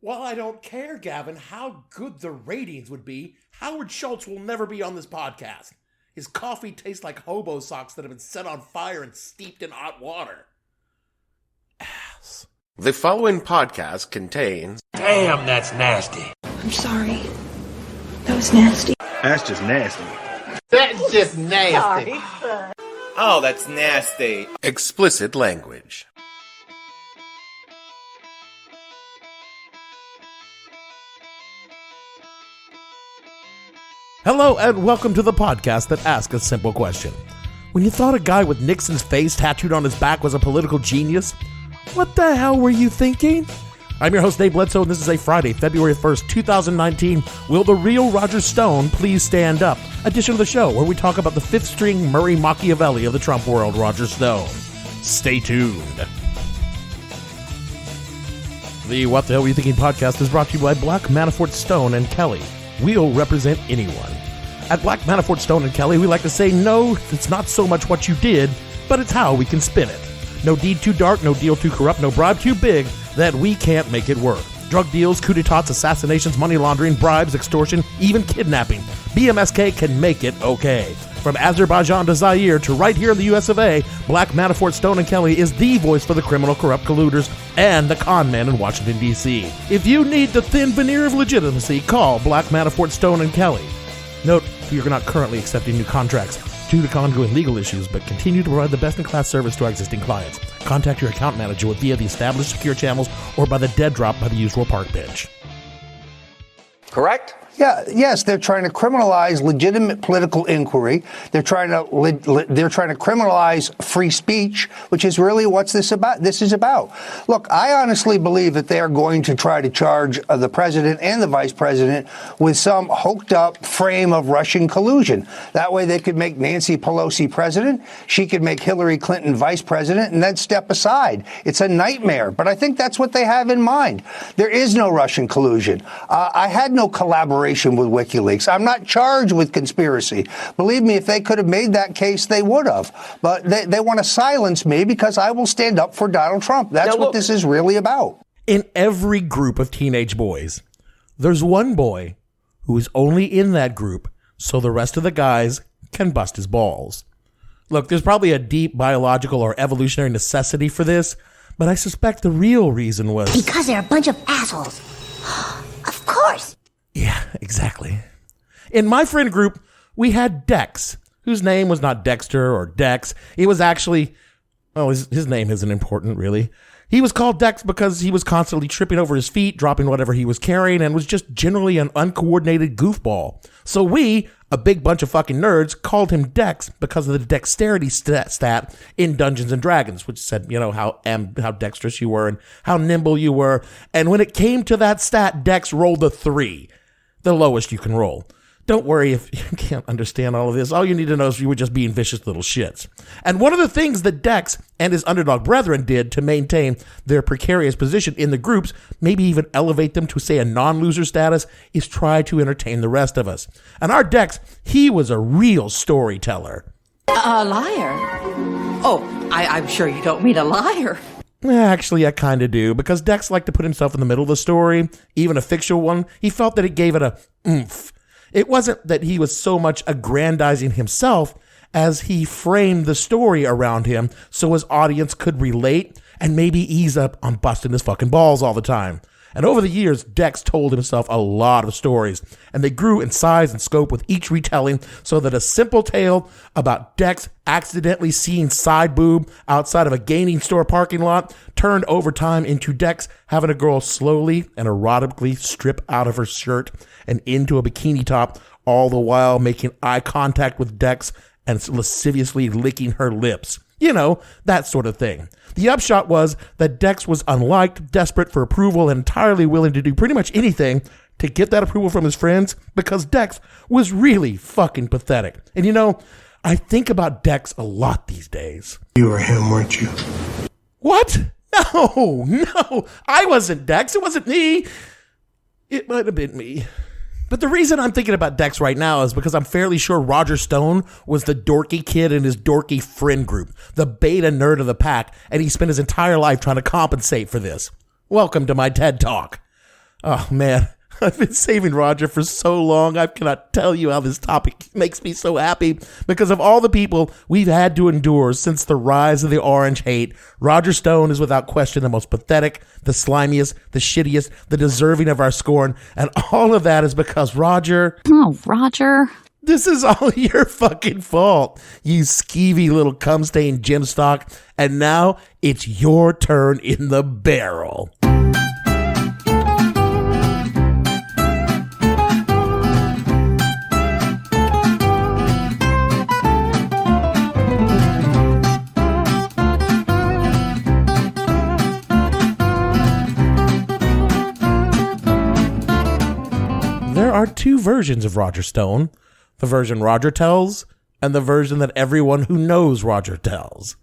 While I don't care, Gavin, how good the ratings would be, Howard Schultz will never be on this podcast. His coffee tastes like hobo socks that have been set on fire and steeped in hot water. Ass. The following podcast contains... Damn, that's nasty. I'm sorry. That was nasty. That's just nasty. That's just nasty. Sorry. Oh, that's nasty. Explicit language. Hello and welcome to the podcast that asks a simple question. When you thought a guy with Nixon's face tattooed on his back was a political genius, what the hell were you thinking? I'm your host Dave Bledsoe and this is a Friday, February 1st, 2019. Will the real Roger Stone please stand up? Edition of the show where we talk about the fifth string Murray Machiavelli of the Trump world, Roger Stone. Stay tuned. The What the Hell Were You Thinking podcast is brought to you by Black Manafort Stone and Kelly. We'll represent anyone. At Black Manafort Stone and Kelly, we like to say, no, it's not so much what you did, but it's how we can spin it. No deed too dark, no deal too corrupt, no bribe too big that we can't make it work. Drug deals, coup d'etats, assassinations, money laundering, bribes, extortion, even kidnapping. BMSK can make it okay. From Azerbaijan to Zaire to right here in the US of A, Black Manafort Stone and Kelly is the voice for the criminal, corrupt colluders and the con man in Washington, D.C. If you need the thin veneer of legitimacy, call Black Manafort Stone and Kelly. Note, you're not currently accepting new contracts due to ongoing legal issues, but continue to provide the best-in-class service to our existing clients. Contact your account manager via the established secure channels or by the dead drop by the usual park bench. Correct? Yeah, yes, they're trying to criminalize legitimate political inquiry. They're trying to criminalize free speech, which is really what this is about. Look, I honestly believe that they are going to try to charge the president and the vice president with some hoked up frame of Russian collusion. That way they could make Nancy Pelosi president, she could make Hillary Clinton vice president, and then step aside. It's a nightmare, but I think that's what they have in mind. There is no Russian collusion. I had no collaboration with WikiLeaks. I'm not charged with conspiracy. Believe me, if they could have made that case, they would have. But they want to silence me because I will stand up for Donald Trump. That's what this is really about. In every group of teenage boys, there's one boy who is only in that group so the rest of the guys can bust his balls. Look, there's probably a deep biological or evolutionary necessity for this, but I suspect the real reason was... because they're a bunch of assholes. Of course. Yeah, exactly. In my friend group, we had Dex, whose name was not Dexter or Dex. It was actually, well, his name isn't important, really. He was called Dex because he was constantly tripping over his feet, dropping whatever he was carrying, and was just generally an uncoordinated goofball. So we, a big bunch of fucking nerds, called him Dex because of the dexterity stat in Dungeons and Dragons, which said, you know, how dexterous you were and how nimble you were. And when it came to that stat, Dex rolled a 3. The lowest you can roll. Don't worry if you can't understand all of this. All you need to know is you were just being vicious little shits. And one of the things that Dex and his underdog brethren did to maintain their precarious position in the groups, maybe even elevate them to, say, a non-loser status, is try to entertain the rest of us. And our Dex, he was a real storyteller. A liar? Oh, I'm sure you don't mean a liar. Actually, I kind of do, because Dex liked to put himself in the middle of the story, even a fictional one. He felt that it gave it a oomph. It wasn't that he was so much aggrandizing himself as he framed the story around him so his audience could relate and maybe ease up on busting his fucking balls all the time. And over the years, Dex told himself a lot of stories, and they grew in size and scope with each retelling, so that a simple tale about Dex accidentally seeing side boob outside of a gaming store parking lot turned over time into Dex having a girl slowly and erotically strip out of her shirt and into a bikini top, all the while making eye contact with Dex and lasciviously licking her lips. You know, that sort of thing. The upshot was that Dex was unliked, desperate for approval, and entirely willing to do pretty much anything to get that approval from his friends because Dex was really fucking pathetic. And you know, I think about Dex a lot these days. You were him, weren't you? What? No, I wasn't Dex. It wasn't me. It might have been me. But the reason I'm thinking about Dex right now is because I'm fairly sure Roger Stone was the dorky kid in his dorky friend group, the beta nerd of the pack, and he spent his entire life trying to compensate for this. Welcome to my TED Talk. Oh, man. I've been saving Roger for so long. I cannot tell you how this topic makes me so happy. Because of all the people we've had to endure since the rise of the orange hate, Roger Stone is without question the most pathetic, the slimiest, the shittiest, the deserving of our scorn. And all of that is because Roger... Oh, Roger. This is all your fucking fault, you skeevy little cum-stained gym stock. And now it's your turn in the barrel. There are two versions of Roger Stone. The version Roger tells, and the version that everyone who knows Roger tells.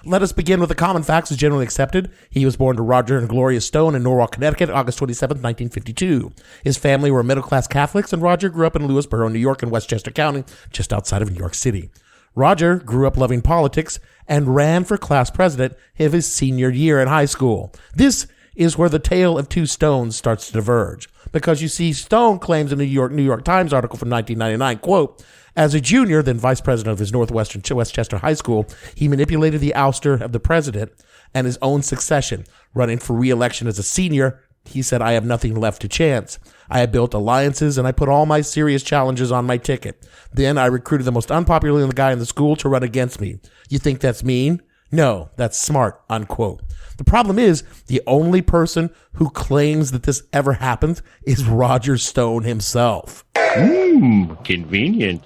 Let us begin with the common facts as generally accepted. He was born to Roger and Gloria Stone in Norwalk, Connecticut, August 27, 1952. His family were middle-class Catholics, and Roger grew up in Lewisboro, New York, in Westchester County, just outside of New York City. Roger grew up loving politics and ran for class president of his senior year in high school. This is where the tale of two Stones starts to diverge. Because you see, Stone claims in a New York Times article from 1999, quote, as a junior, then vice president of his Westchester High School, he manipulated the ouster of the president and his own succession. Running for re-election as a senior, he said, I have nothing left to chance. I have built alliances and I put all my serious challenges on my ticket. Then I recruited the most unpopular guy in the school to run against me. You think that's mean? No, that's smart, unquote. The problem is, the only person who claims that this ever happened is Roger Stone himself. Convenient.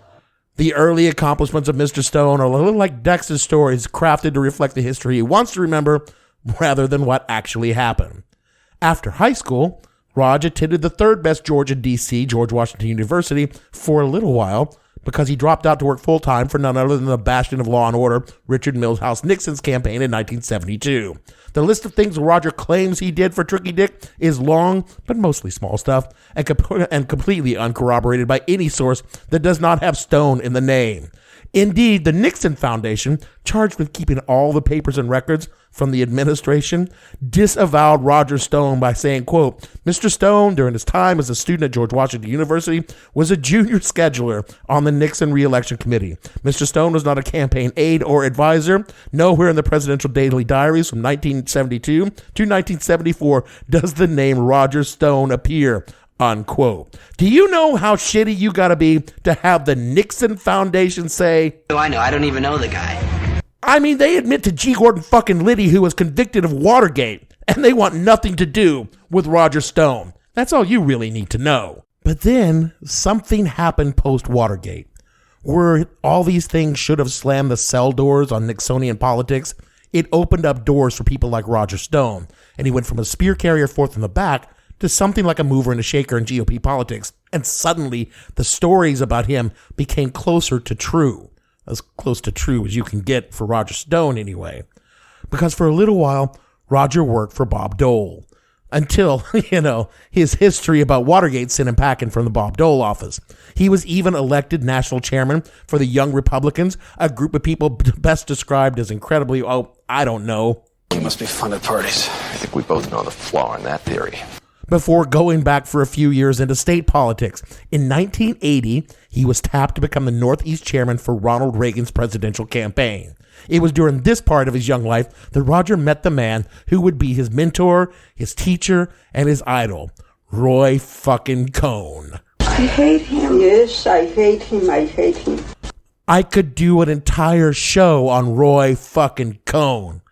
The early accomplishments of Mr. Stone are a little like Dexter's stories, crafted to reflect the history he wants to remember rather than what actually happened. After high school, Raj attended the third best Georgia D.C., George Washington University, for a little while, because he dropped out to work full-time for none other than the bastion of law and order, Richard Milhous Nixon's campaign in 1972. The list of things Roger claims he did for Tricky Dick is long, but mostly small stuff, and completely uncorroborated by any source that does not have Stone in the name. Indeed, the Nixon Foundation, charged with keeping all the papers and records from the administration, disavowed Roger Stone by saying, quote, Mr. Stone, during his time as a student at George Washington University, was a junior scheduler on the Nixon re-election committee. Mr. Stone was not a campaign aide or advisor. Nowhere in the presidential daily diaries from 1972 to 1974 does the name Roger Stone appear. Unquote. Do you know how shitty you gotta be to have the Nixon Foundation say, Oh, I know. I don't even know the guy. I mean, they admit to G. Gordon fucking Liddy, who was convicted of Watergate, and they want nothing to do with Roger Stone. That's all you really need to know. But then something happened post-Watergate, where all these things should have slammed the cell doors on Nixonian politics. It opened up doors for people like Roger Stone, and he went from a spear carrier forth in the back to something like a mover and a shaker in GOP politics. And suddenly, the stories about him became closer to true. As close to true as you can get for Roger Stone, anyway. Because for a little while, Roger worked for Bob Dole. Until, his history about Watergate sent him packing from the Bob Dole office. He was even elected national chairman for the Young Republicans, a group of people best described as incredibly, I don't know. You must be fun at parties. I think we both know the flaw in that theory. Before going back for a few years into state politics. In 1980, he was tapped to become the Northeast chairman for Ronald Reagan's presidential campaign. It was during this part of his young life that Roger met the man who would be his mentor, his teacher, and his idol, Roy fucking Cohn. I hate him. Yes, I hate him. I hate him. I could do an entire show on Roy fucking Cohn.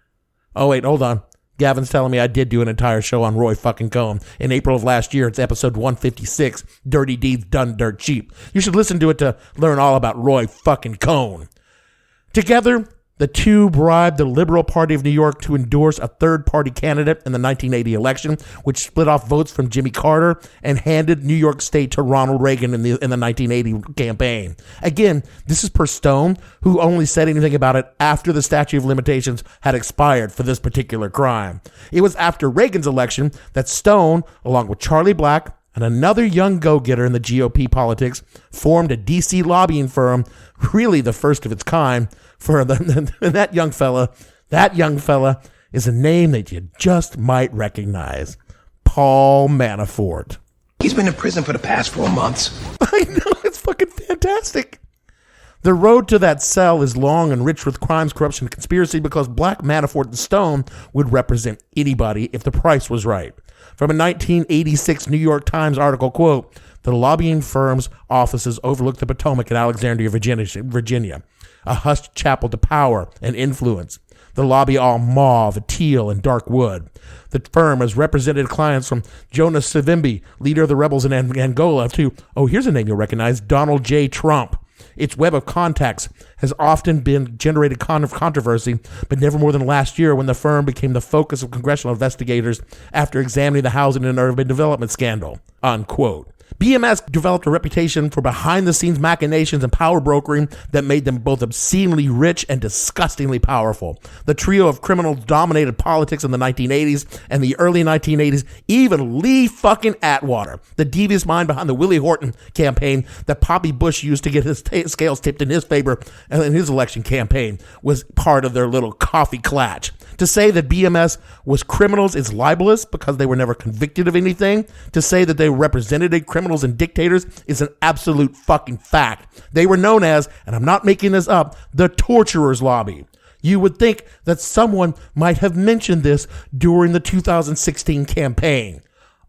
Oh, wait, hold on. Gavin's telling me I did do an entire show on Roy fucking Cohn. In April of last year, it's episode 156, Dirty Deeds Done Dirt Cheap. You should listen to it to learn all about Roy fucking Cohn. Together, the two bribed the Liberal Party of New York to endorse a third-party candidate in the 1980 election, which split off votes from Jimmy Carter and handed New York State to Ronald Reagan in the 1980 campaign. Again, this is per Stone, who only said anything about it after the statute of limitations had expired for this particular crime. It was after Reagan's election that Stone, along with Charlie Black and another young go-getter in the GOP politics, formed a D.C. lobbying firm, really the first of its kind, for that young fella. That young fella is a name that you just might recognize. Paul Manafort. He's been in prison for the past 4 months. I know, it's fucking fantastic. The road to that cell is long and rich with crimes, corruption, and conspiracy because Black, Manafort, and Stone would represent anybody if the price was right. From a 1986 New York Times article, quote, the lobbying firm's offices overlook the Potomac in Alexandria, Virginia, a hushed chapel to power and influence. The lobby all mauve, teal, and dark wood. The firm has represented clients from Jonas Savimbi, leader of the rebels in Angola, to, here's a name you'll recognize, Donald J. Trump. Its web of contacts has often been generated controversy, but never more than last year when the firm became the focus of congressional investigators after examining the housing and urban development scandal, unquote. BMS developed a reputation for behind-the-scenes machinations and power brokering that made them both obscenely rich and disgustingly powerful. The trio of criminals dominated politics in the 1980s and the early 1980s. Even Lee fucking Atwater, the devious mind behind the Willie Horton campaign that Bobby Bush used to get his scales tipped in his favor in his election campaign, was part of their little coffee clatch. To say that BMS was criminals is libelous because they were never convicted of anything. To say that they represented criminals and dictators is an absolute fucking fact. They were known as, and I'm not making this up, the torturers lobby. You would think that someone might have mentioned this during the 2016 campaign.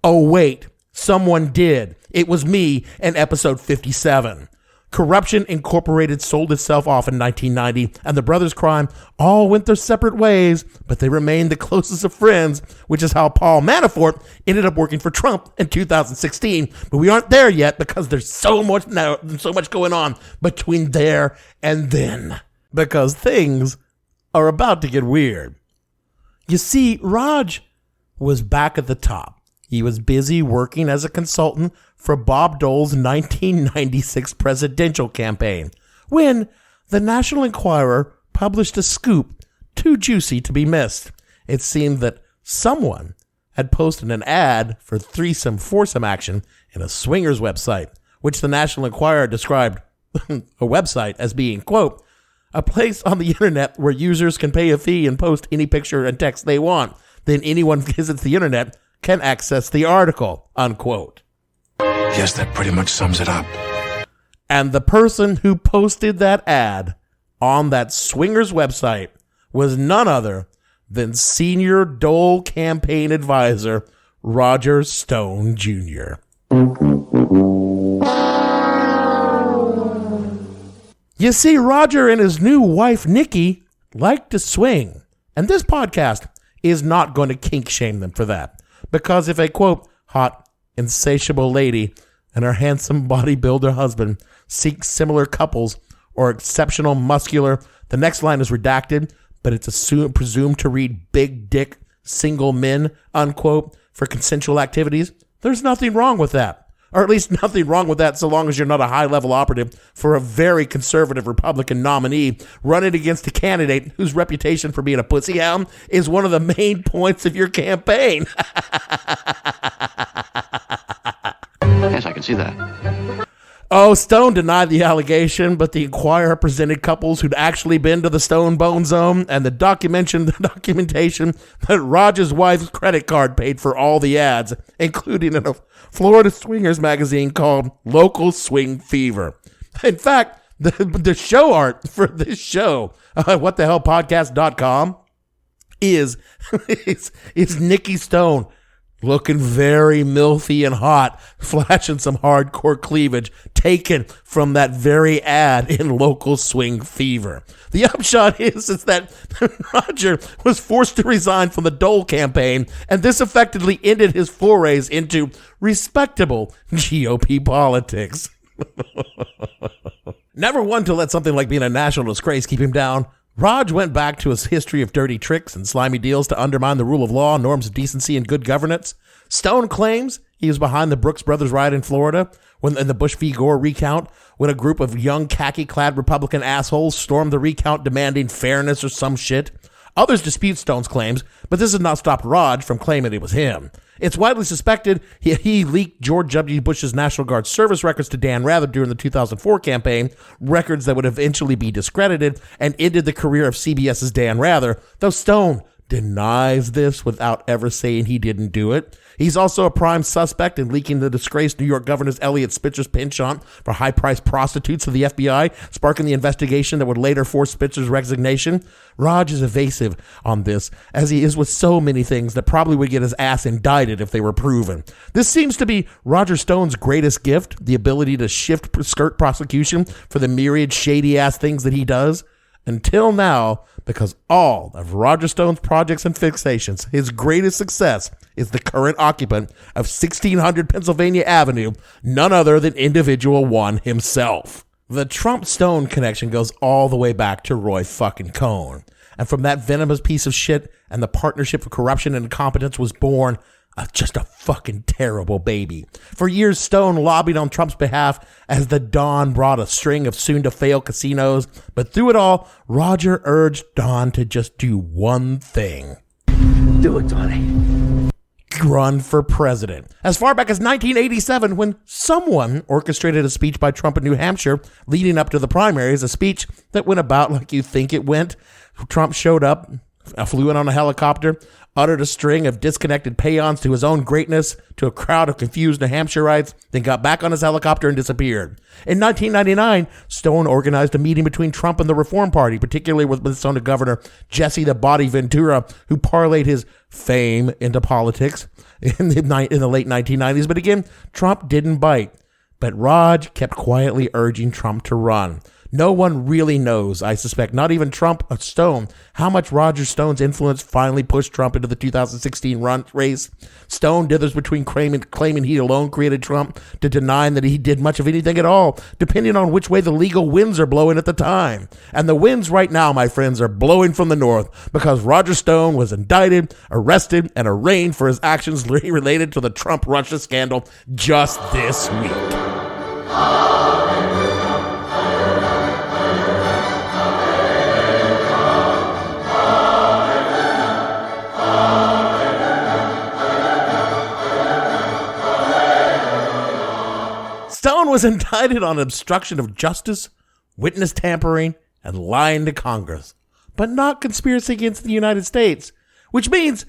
Oh wait, someone did. It was me in episode 57. Corruption Incorporated sold itself off in 1990, and the brothers' crime all went their separate ways, but they remained the closest of friends, which is how Paul Manafort ended up working for Trump in 2016. But we aren't there yet because there's so much going on between there and then, because things are about to get weird. You see, Raj was back at the top. He was busy working as a consultant for Bob Dole's 1996 presidential campaign when the National Enquirer published a scoop too juicy to be missed. It seemed that someone had posted an ad for threesome foursome action in a swingers website, which the National Enquirer described a website as being, quote, a place on the internet where users can pay a fee and post any picture and text they want. Then anyone visits the internet can access the article, unquote. Yes, that pretty much sums it up. And the person who posted that ad on that swingers website was none other than senior Dole campaign advisor Roger Stone Jr. You see, Roger and his new wife, Nikki, like to swing. And this podcast is not going to kink shame them for that. Because if a, quote, hot, insatiable lady and her handsome bodybuilder husband seek similar couples or exceptional muscular, the next line is redacted, but it's presumed to read big dick single men, unquote, for consensual activities. There's nothing wrong with that. Or at least nothing wrong with that so long as you're not a high-level operative for a very conservative Republican nominee running against a candidate whose reputation for being a pussy hound is one of the main points of your campaign. Yes, I can see that. Oh, Stone denied the allegation, but the Enquirer presented couples who'd actually been to the Stone Bone Zone and the documentation that Roger's wife's credit card paid for all the ads, including in a Florida swingers magazine called Local Swing Fever. In fact, the show art for this show, whatthehellpodcast.com, is Nikki Stone looking very milfy and hot, flashing some hardcore cleavage taken from that very ad in Local Swing Fever. The upshot is that Roger was forced to resign from the Dole campaign, and this effectively ended his forays into respectable GOP politics. Never one to let something like being a national disgrace keep him down, Raj went back to his history of dirty tricks and slimy deals to undermine the rule of law, norms of decency, and good governance. Stone claims he was behind the Brooks Brothers riot in Florida in the Bush v. Gore recount, when a group of young khaki-clad Republican assholes stormed the recount demanding fairness or some shit. Others dispute Stone's claims, but this has not stopped Raj from claiming it was him. It's widely suspected he leaked George W. Bush's National Guard service records to Dan Rather during the 2004 campaign, records that would eventually be discredited and ended the career of CBS's Dan Rather, though Stone denies this without ever saying he didn't do it. He's also a prime suspect in leaking the disgraced New York Governor's Elliot Spitzer's penchant for high-priced prostitutes to the FBI, sparking the investigation that would later force Spitzer's resignation. Raj is evasive on this, as he is with so many things that probably would get his ass indicted if they were proven. This seems to be Roger Stone's greatest gift, the ability to shift skirt prosecution for the myriad shady-ass things that he does. Until now, because all of Roger Stone's projects and fixations, his greatest success is the current occupant of 1600 Pennsylvania Avenue, none other than Individual One himself. The Trump-Stone connection goes all the way back to Roy fucking Cohn. And from that venomous piece of shit and the partnership for corruption and incompetence was born just a fucking terrible baby. For years, Stone lobbied on Trump's behalf as the Don brought a string of soon-to-fail casinos. But through it all, Roger urged Don to just do one thing. Do it, Donnie. Run for president. As far back as 1987, when someone orchestrated a speech by Trump in New Hampshire leading up to the primaries, a speech that went about like you think it went. Trump showed up, flew in on a helicopter, uttered a string of disconnected paeans to his own greatness to a crowd of confused New Hampshireites, then got back on his helicopter and disappeared. In 1999, Stone organized a meeting between Trump and the Reform Party, particularly with Minnesota Governor Jesse the Body Ventura, who parlayed his fame into politics in the late 1990s. But again, Trump didn't bite. But Raj kept quietly urging Trump to run. No one really knows, I suspect, not even Trump or Stone, how much Roger Stone's influence finally pushed Trump into the 2016 race. Stone dithers between claiming he alone created Trump to denying that he did much of anything at all, depending on which way the legal winds are blowing at the time. And the winds right now, my friends, are blowing from the north because Roger Stone was indicted, arrested, and arraigned for his actions related to the Trump-Russia scandal just this week. Stone was indicted on obstruction of justice, witness tampering, and lying to Congress, but not conspiracy against the United States, which means,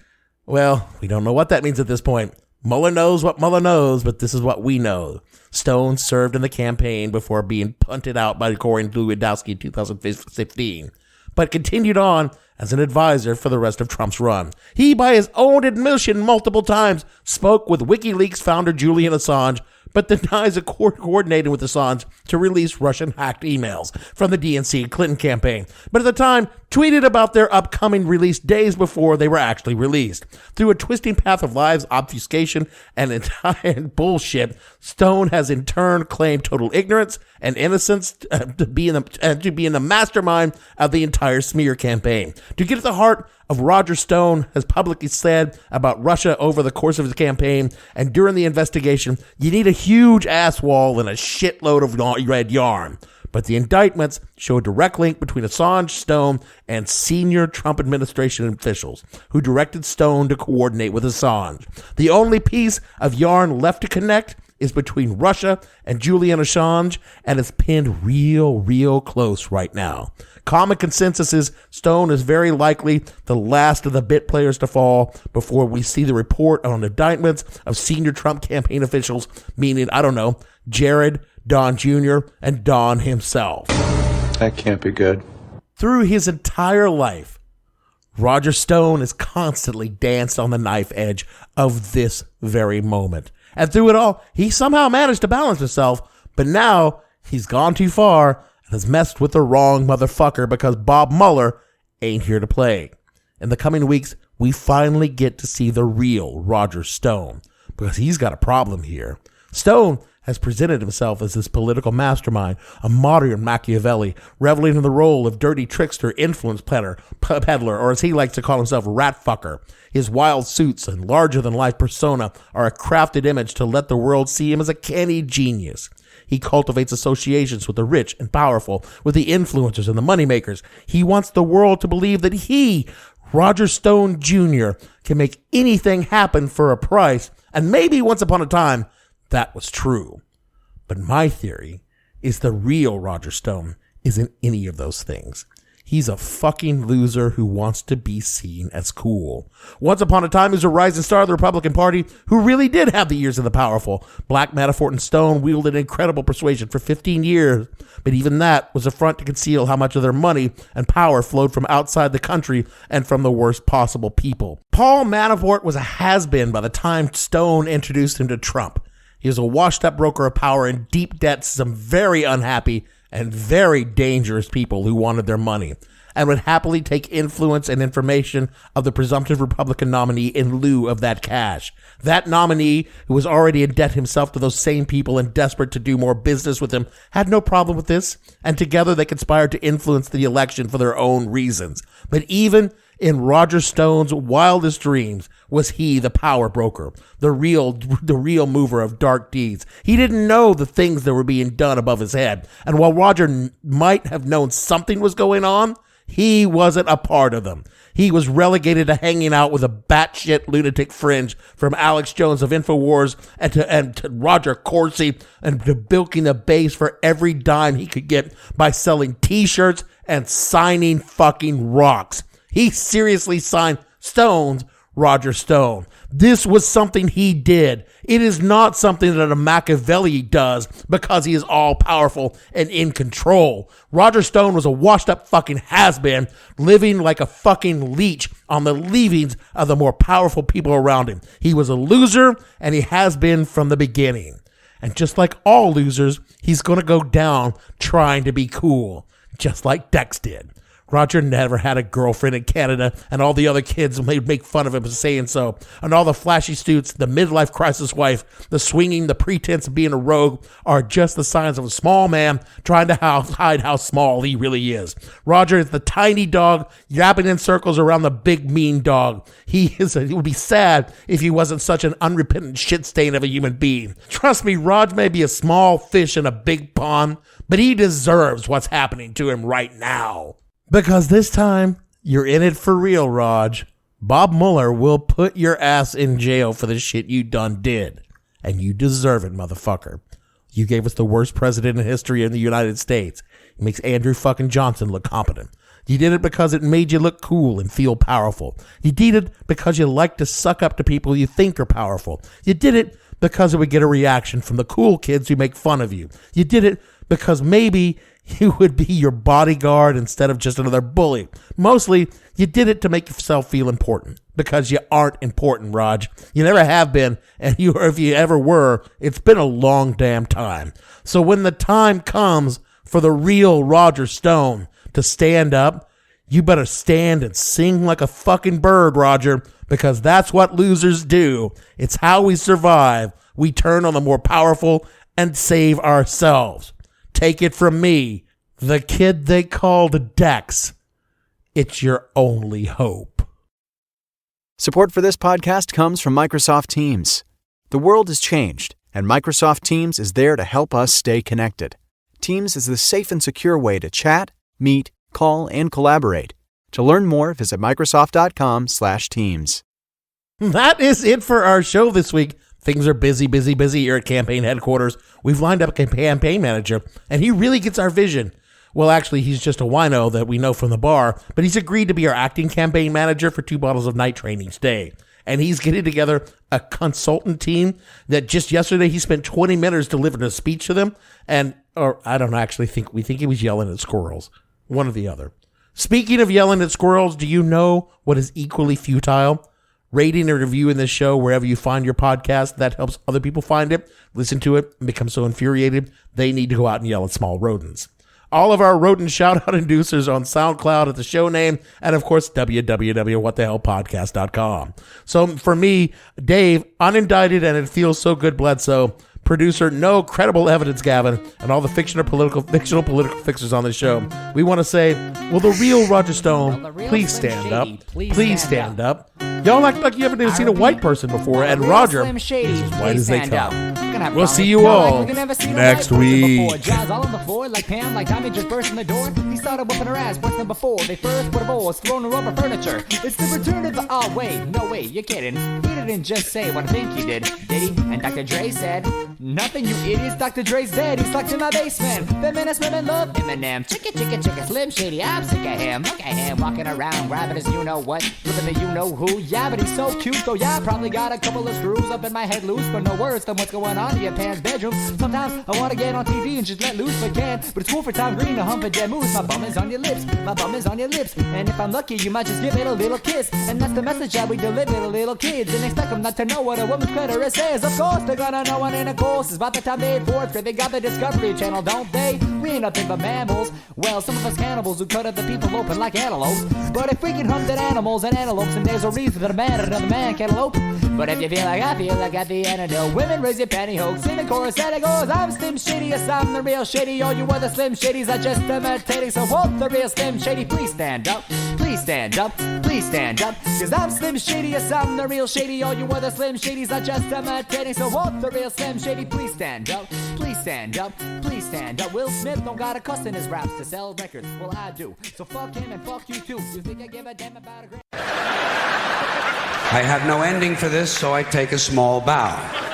well, we don't know what that means at this point. Mueller knows what Mueller knows, but this is what we know. Stone served in the campaign before being punted out by Corey Lewandowski in 2015, but continued on as an advisor for the rest of Trump's run. He, by his own admission multiple times, spoke with WikiLeaks founder Julian Assange, but denies coordinating with Assange to release Russian-hacked emails from the DNC Clinton campaign, but at the time tweeted about their upcoming release days before they were actually released. Through a twisting path of lies, obfuscation, and entire bullshit, Stone has in turn claimed total ignorance and innocence to be in the mastermind of the entire smear campaign. To get at the heart of Roger Stone has publicly said about Russia over the course of his campaign and during the investigation, you need a huge ass wall and a shitload of red yarn. But the indictments show a direct link between Assange, Stone, and senior Trump administration officials who directed Stone to coordinate with Assange. The only piece of yarn left to connect is between Russia and Julian Assange, and it's pinned real close right now. Common consensus is Stone is very likely the last of the bit players to fall before we see the report on indictments of senior Trump campaign officials, meaning, I don't know, Jared, Don Jr., and Don himself. That can't be good. Through his entire life, Roger Stone has constantly danced on the knife edge of this very moment. And through it all, he somehow managed to balance himself, but now he's gone too far and has messed with the wrong motherfucker because Bob Mueller ain't here to play. In the coming weeks, we finally get to see the real Roger Stone because he's got a problem here. Stone has presented himself as this political mastermind, a modern Machiavelli, reveling in the role of dirty trickster, influence peddler, or as he likes to call himself, rat fucker. His wild suits and larger-than-life persona are a crafted image to let the world see him as a canny genius. He cultivates associations with the rich and powerful, with the influencers and the moneymakers. He wants the world to believe that he, Roger Stone Jr., can make anything happen for a price, and maybe once upon a time, that was true. But my theory is the real Roger Stone isn't any of those things. He's a fucking loser who wants to be seen as cool. Once upon a time, he was a rising star of the Republican Party who really did have the ears of the powerful. Black, Manafort, and Stone wielded incredible persuasion for 15 years, but even that was a front to conceal how much of their money and power flowed from outside the country and from the worst possible people. Paul Manafort was a has-been by the time Stone introduced him to Trump. He was a washed-up broker of power in deep debt to some very unhappy and very dangerous people who wanted their money and would happily take influence and information of the presumptive Republican nominee in lieu of that cash. That nominee, who was already in debt himself to those same people and desperate to do more business with him, had no problem with this, and together they conspired to influence the election for their own reasons. But even in Roger Stone's wildest dreams was he the power broker, the real mover of dark deeds. He didn't know the things that were being done above his head. And while Roger might have known something was going on, he wasn't a part of them. He was relegated to hanging out with a batshit lunatic fringe from Alex Jones of InfoWars and to Roger Corsi and to bilking the base for every dime he could get by selling t-shirts and signing fucking rocks. He seriously signed Stone's Roger Stone. This was something he did. It is not something that a Machiavelli does because he is all powerful and in control. Roger Stone was a washed up fucking has-been living like a fucking leech on the leavings of the more powerful people around him. He was a loser and he has been from the beginning. And just like all losers, he's going to go down trying to be cool, just like Dex did. Roger never had a girlfriend in Canada, and all the other kids make fun of him for saying so. And all the flashy suits, the midlife crisis wife, the swinging, the pretense of being a rogue are just the signs of a small man trying to hide how small he really is. Roger is the tiny dog yapping in circles around the big mean dog. It would be sad if he wasn't such an unrepentant shit stain of a human being. Trust me, Rog may be a small fish in a big pond, but he deserves what's happening to him right now. Because this time, you're in it for real, Raj. Bob Mueller will put your ass in jail for the shit you done did. And you deserve it, motherfucker. You gave us the worst president in history in the United States. It makes Andrew fucking Johnson look competent. You did it because it made you look cool and feel powerful. You did it because you like to suck up to people you think are powerful. You did it because it would get a reaction from the cool kids who make fun of you. You did it because maybe you would be your bodyguard instead of just another bully. Mostly, you did it to make yourself feel important. Because you aren't important, Raj. You never have been, and if you ever were, it's been a long damn time. So when the time comes for the real Roger Stone to stand up, you better stand and sing like a fucking bird, Roger, because that's what losers do. It's how we survive. We turn on the more powerful and save ourselves. Take it from me, the kid they called Dex. It's your only hope. Support for this podcast comes from Microsoft Teams. The world has changed, and Microsoft Teams is there to help us stay connected. Teams is the safe and secure way to chat, meet, call, and collaborate. To learn more, visit Microsoft.com/Teams. That is it for our show this week. Things are busy here at campaign headquarters. We've lined up a campaign manager, and he really gets our vision. Well, actually, he's just a wino that we know from the bar, but he's agreed to be our acting campaign manager for 2 bottles of night train each day. And he's getting together a consultant team that just yesterday he spent 20 minutes delivering a speech to them. We think he was yelling at squirrels. One or the other. Speaking of yelling at squirrels, do you know what is equally futile? Rating and reviewing this show wherever you find your podcast. That helps other people find it, listen to it, and become so infuriated they need to go out and yell at small rodents. All of our rodent shout-out inducers on SoundCloud at the show name, and of course, www.whatthehellpodcast.com. So for me, Dave, unindicted, and it feels so good, Bledsoe, producer, no credible evidence, Gavin, and all the fictional political fixers on the show, we want to say, will the real Roger Stone please stand up? Please stand up. Y'all act like you haven't seen a white person before, and Roger is as white as they come. We'll see you all next week. Jazz all on the floor like Pam, like Tommy just burst in the door. He started whooping her ass once than before. They first put a bowl, thrown her over furniture. It's the return of the... Oh, wait, no way, you're kidding. He didn't just say what I think he did he? And Dr. Dre said, nothing, you idiots, Dr. Dre's dead, he's locked in my basement. Feminist women love Eminem. Chicka, chicka, chicka, Slim Shady, I'm sick of him. Look at him, walking around, grabbing his you-know-what, flipping the you-know-who. Yeah, but he's so cute, though, yeah, I probably got a couple of screws up in my head loose, but no worse than what's going on in your parents' bedroom. Sometimes I want to get on TV and just let loose if I can, but it's cool for Tom Green to hump a dead moose. My bum is on your lips, my bum is on your lips, and if I'm lucky, you might just give it a little kiss. And that's the message that we deliver to little kids, and expect them not to know what a woman's clitoris is. Of course, they're gonna know what intercourse is. By the time they're fourth grade, they got the Discovery Channel, don't they? We ain't nothing but mammals. Well, some of us cannibals who cut other people open like antelopes. But if we can hunt dead animals and antelopes, and there's a reason that a man and another man can't elope. But if you feel like I feel like at the antidote, women raise your pantyhose. Sing the chorus and it goes, I'm Slim Shady, yes, I'm the real Shady. All you other Slim Shadys are just imitating. So won't the real Slim Shady please stand up? Please stand up, please stand up. Cause I'm Slim Shady, yes, I'm the real Shady. All you other Slim Shadys are just imitating. So won't the real Slim Shady please stand up? Please stand up, please stand up. Will Smith don't got a cuss in his raps to sell records. Well, I do. So fuck him and fuck you too. You think I give a damn about a great... I have no ending for this, so I take a small bow.